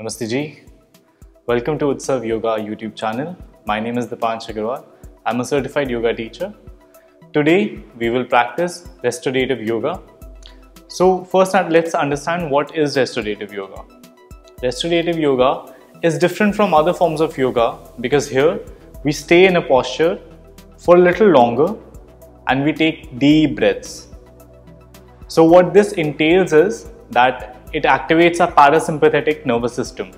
Namaste ji. Welcome to Utsav Yoga YouTube channel. My name is Dipansh Agarwal. I'm a certified yoga teacher. Today we will practice restorative yoga. So first let's understand what is restorative yoga. Restorative yoga is different from other forms of yoga because here we stay in a posture for a little longer and we take deep breaths. So what this entails is that it activates our parasympathetic nervous system,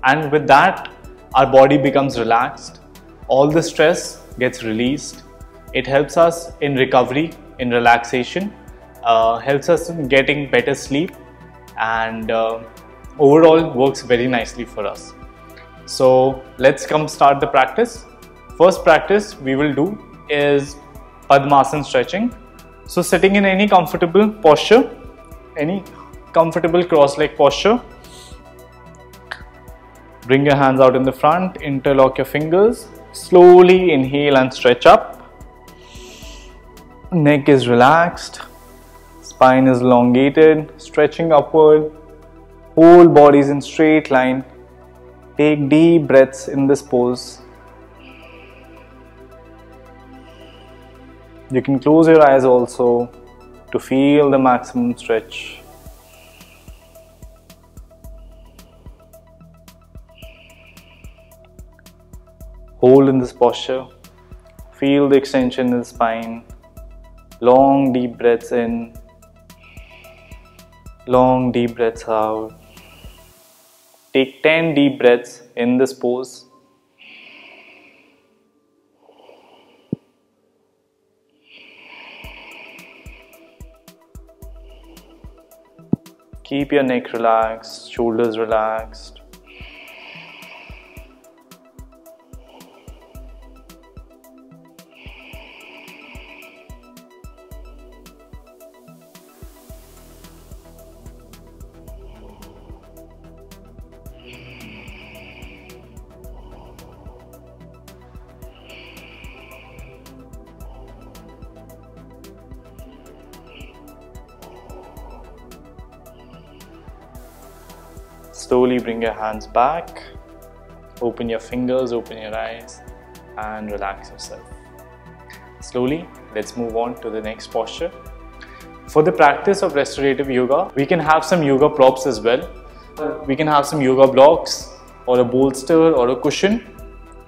and with that our body becomes relaxed, all the stress gets released. It helps us in recovery, in relaxation, helps us in getting better sleep, and overall works very nicely for us. So let's come start the practice. First practice we will do is Padmasana stretching. So sitting in any comfortable posture, any comfortable cross-leg posture. Bring your hands out in the front, interlock your fingers, slowly inhale and stretch up. Neck is relaxed, spine is elongated, stretching upward, whole body is in straight line. Take deep breaths in this pose. You can close your eyes also to feel the maximum stretch. Hold in this posture, feel the extension in the spine, long deep breaths in, long deep breaths out. Take 10 deep breaths in this pose. Keep your neck relaxed, shoulders relaxed. Slowly bring your hands back, open your fingers, open your eyes and relax yourself. Slowly, let's move on to the next posture. For the practice of restorative yoga, we can have some yoga props as well. We can have some yoga blocks or a bolster or a cushion.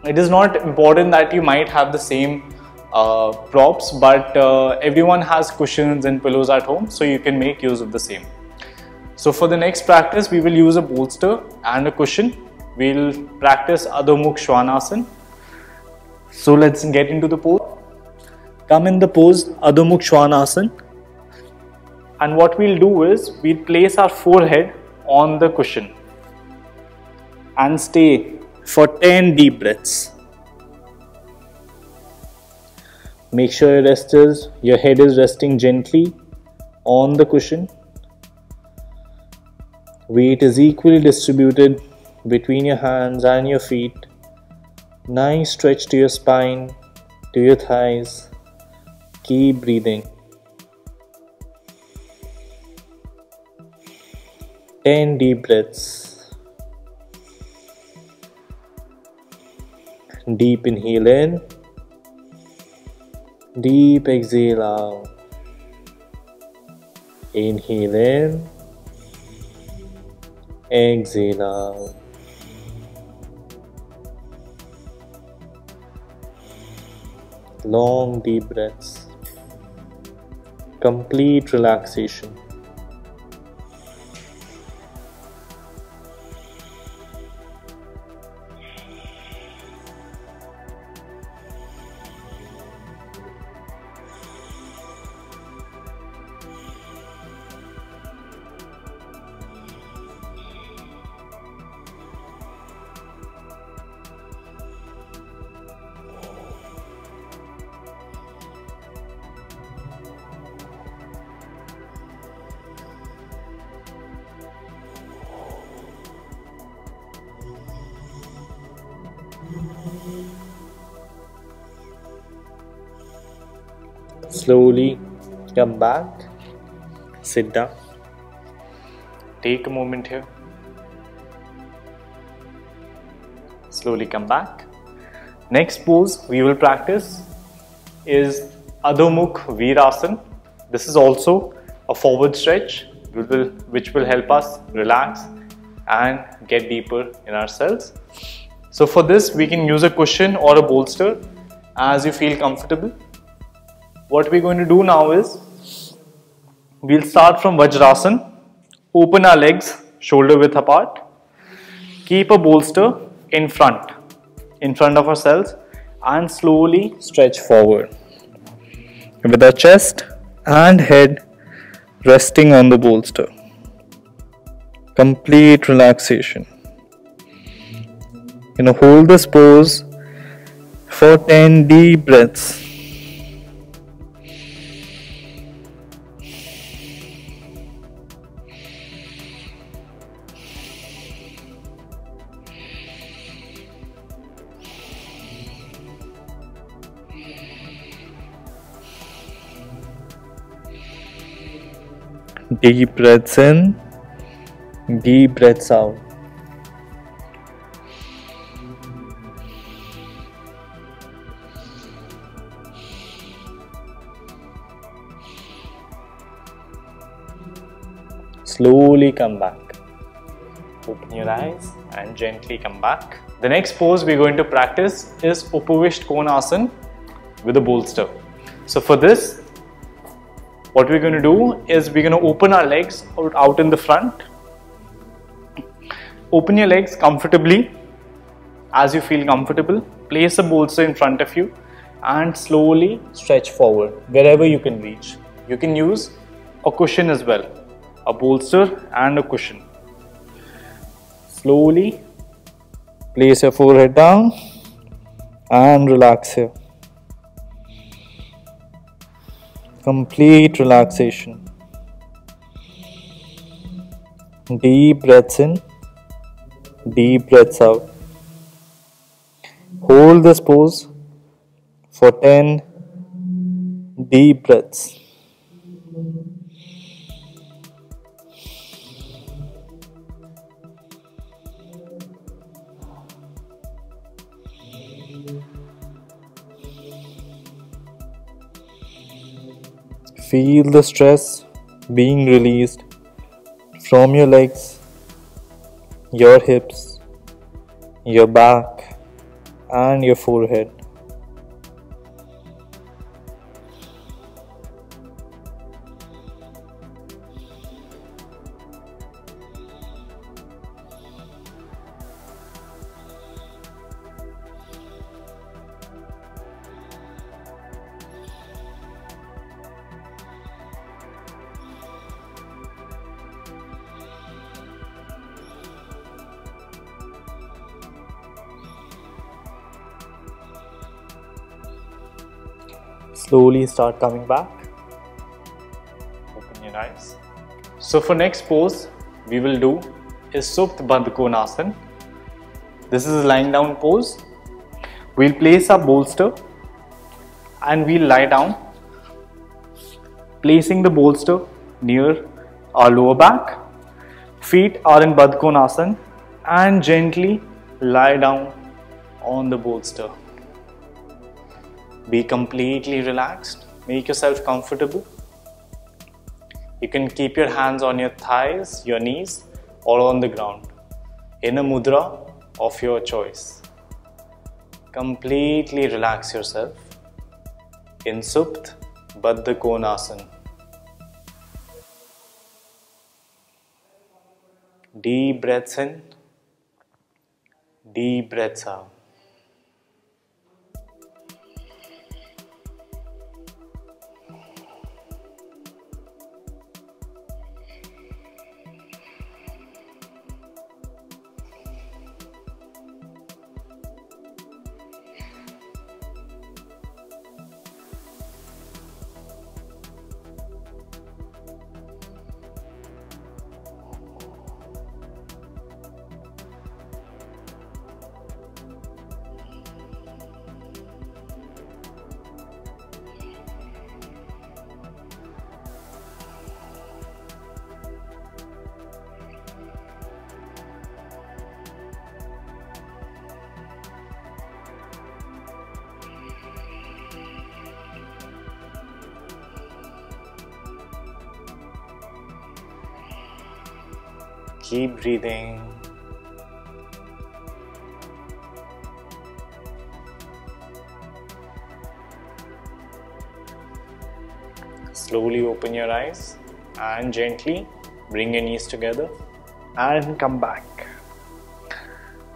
It is not important that you might have the same props, but everyone has cushions and pillows at home, so you can make use of the same. So for the next practice, we will use a bolster and a cushion. We'll practice Adho Mukh Svanasana. So let's get into the pose. Come in the pose Adho Mukh Svanasana. And what we'll do is, we'll place our forehead on the cushion and stay for 10 deep breaths. Make sure your head is resting gently on the cushion. Weight is equally distributed between your hands and your feet. Nice stretch to your spine, to your thighs. Keep breathing. 10 deep breaths. Deep inhale in. Deep exhale out. Inhale in. Exhale out. Long deep breaths. Complete relaxation. Slowly come back, sit down, take a moment here. slowly come back. Next pose we will practice is Adho Mukh Virasana. This is also a forward stretch which will help us relax and get deeper in ourselves. So for this we can use a cushion or a bolster as you feel comfortable. What we're going to do now is we'll start from Vajrasana. Open our legs shoulder width apart. Keep a bolster in front of ourselves and slowly stretch forward with our chest and head resting on the bolster. Complete relaxation. Hold this pose for 10 deep breaths. Deep breaths in, deep breaths out. Slowly come back. Open your eyes and gently come back. The next pose we're going to practice is Upavishta Konasana with a bolster. So for this, what we're going to do is we're going to open our legs out in the front. Open your legs comfortably as you feel comfortable. Place a bolster in front of you and slowly stretch forward wherever you can reach. You can use a cushion as well, a bolster and a cushion. Slowly place your forehead down and relax here. Complete relaxation. Deep breaths in, deep breaths out. Hold this pose for 10 deep breaths. Feel the stress being released from your legs, your hips, your back, and your forehead. Slowly start coming back. Open your eyes. So for next pose we will do is Supta Bandh Konasana. This is a lying down pose. We'll place our bolster and we'll lie down, placing the bolster near our lower back. Feet are in Bandh Konasana and gently lie down on the bolster. Be completely relaxed. Make yourself comfortable. You can keep your hands on your thighs, your knees, or on the ground in a mudra of your choice. Completely relax yourself in Supta Bandh Konasana. Deep breaths in, deep breaths out. Keep breathing. Slowly open your eyes and gently bring your knees together and come back.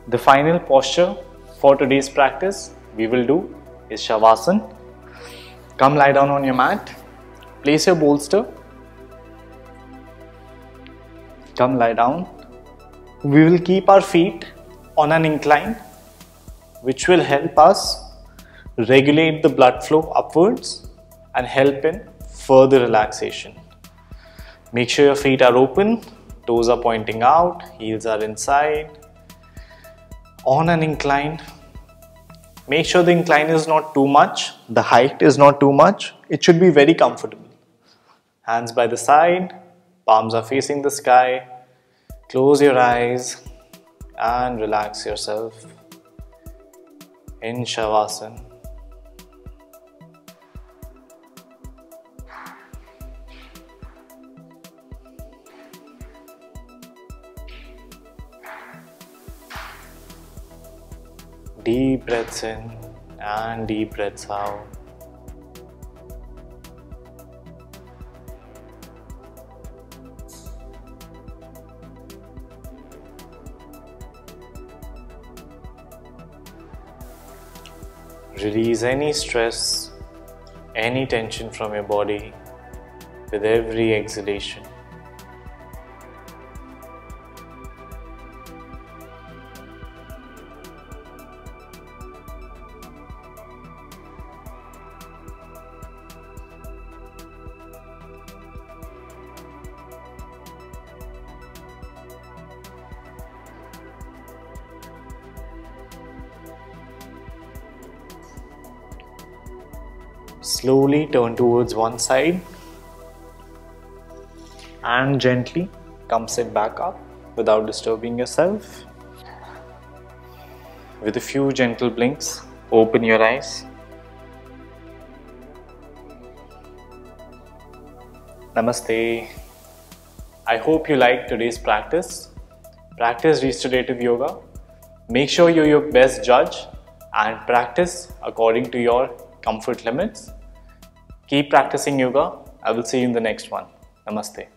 The final posture for today's practice we will do is Shavasana. Come lie down on your mat. Place your bolster. Come lie down. We will keep our feet on an incline, which will help us regulate the blood flow upwards and help in further relaxation. Make sure your feet are open, toes are pointing out, heels are inside. On an incline, make sure the incline is not too much, the height is not too much. It should be very comfortable. Hands by the side, palms are facing the sky. Close your eyes and relax yourself in Shavasana. Deep breaths in and deep breaths out. Release any stress, any tension from your body with every exhalation. Slowly turn towards one side and gently come sit back up without disturbing yourself. With a few gentle blinks, open your eyes. Namaste. I hope you liked today's practice. Practice restorative yoga. Make sure you're your best judge and practice according to your comfort limits. Keep practicing yoga. I will see you in the next one. Namaste.